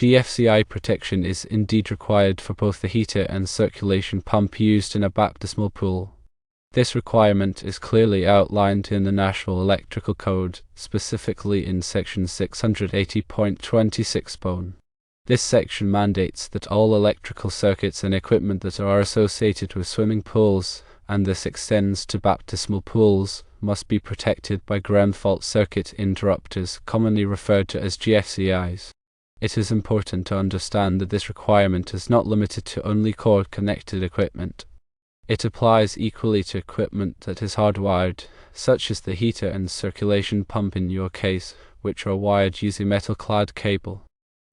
GFCI protection is indeed required for both the heater and circulation pump used in a baptismal pool. This requirement is clearly outlined in the National Electrical Code, specifically in Section 680.26 Bone. This section mandates that all electrical circuits and equipment that are associated with swimming pools, and this extends to baptismal pools, must be protected by ground fault circuit interrupters, commonly referred to as GFCIs. It is important to understand that this requirement is not limited to only cord-connected equipment. It applies equally to equipment that is hardwired, such as the heater and circulation pump in your case, which are wired using metal-clad cable.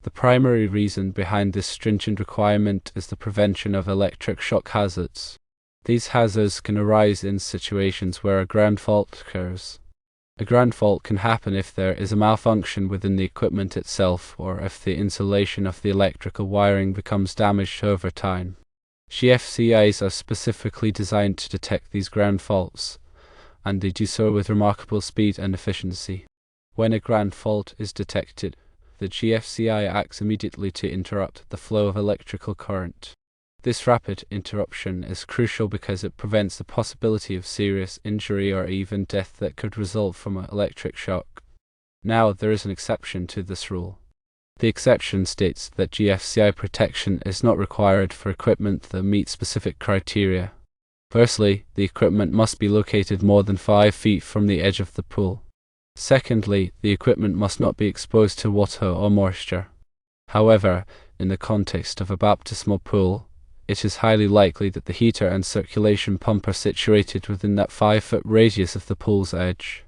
The primary reason behind this stringent requirement is the prevention of electric shock hazards. These hazards can arise in situations where a ground fault occurs. A ground fault can happen if there is a malfunction within the equipment itself, or if the insulation of the electrical wiring becomes damaged over time. GFCIs are specifically designed to detect these ground faults, and they do so with remarkable speed and efficiency. When a ground fault is detected, the GFCI acts immediately to interrupt the flow of electrical current. This rapid interruption is crucial because it prevents the possibility of serious injury or even death that could result from an electric shock. Now, there is an exception to this rule. The exception states that GFCI protection is not required for equipment that meets specific criteria. Firstly, the equipment must be located more than 5 feet from the edge of the pool. Secondly, the equipment must not be exposed to water or moisture. However, in the context of a baptismal pool, it is highly likely that the heater and circulation pump are situated within that 5-foot radius of the pool's edge.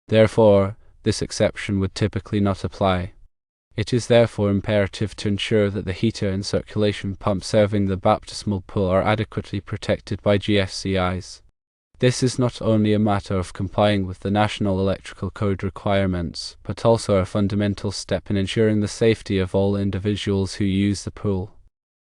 Therefore, this exception would typically not apply. It is therefore imperative to ensure that the heater and circulation pump serving the baptismal pool are adequately protected by GFCIs. This is not only a matter of complying with the National Electrical Code requirements, but also a fundamental step in ensuring the safety of all individuals who use the pool.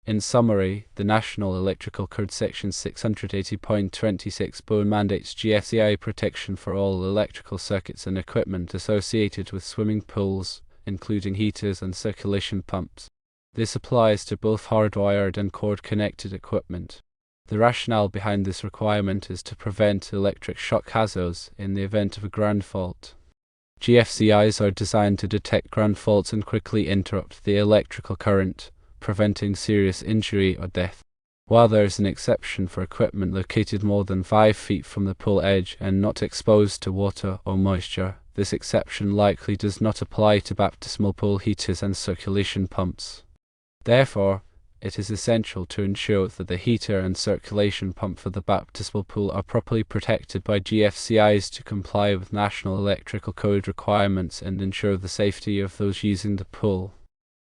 In summary, the National Electrical Code Section 680.26 Bone mandates GFCI protection for all electrical circuits and equipment associated with swimming pools, including heaters and circulation pumps. This applies to both hardwired and cord-connected equipment. The rationale behind this requirement is to prevent electric shock hazards in the event of a ground fault. GFCIs are designed to detect ground faults and quickly interrupt the electrical current, preventing serious injury or death. While there is an exception for equipment located more than 5 feet from the pool edge and not exposed to water or moisture, this exception likely does not apply to baptismal pool heaters and circulation pumps. Therefore, it is essential to ensure that the heater and circulation pump for the baptismal pool are properly protected by GFCIs to comply with National Electrical Code requirements and ensure the safety of those using the pool.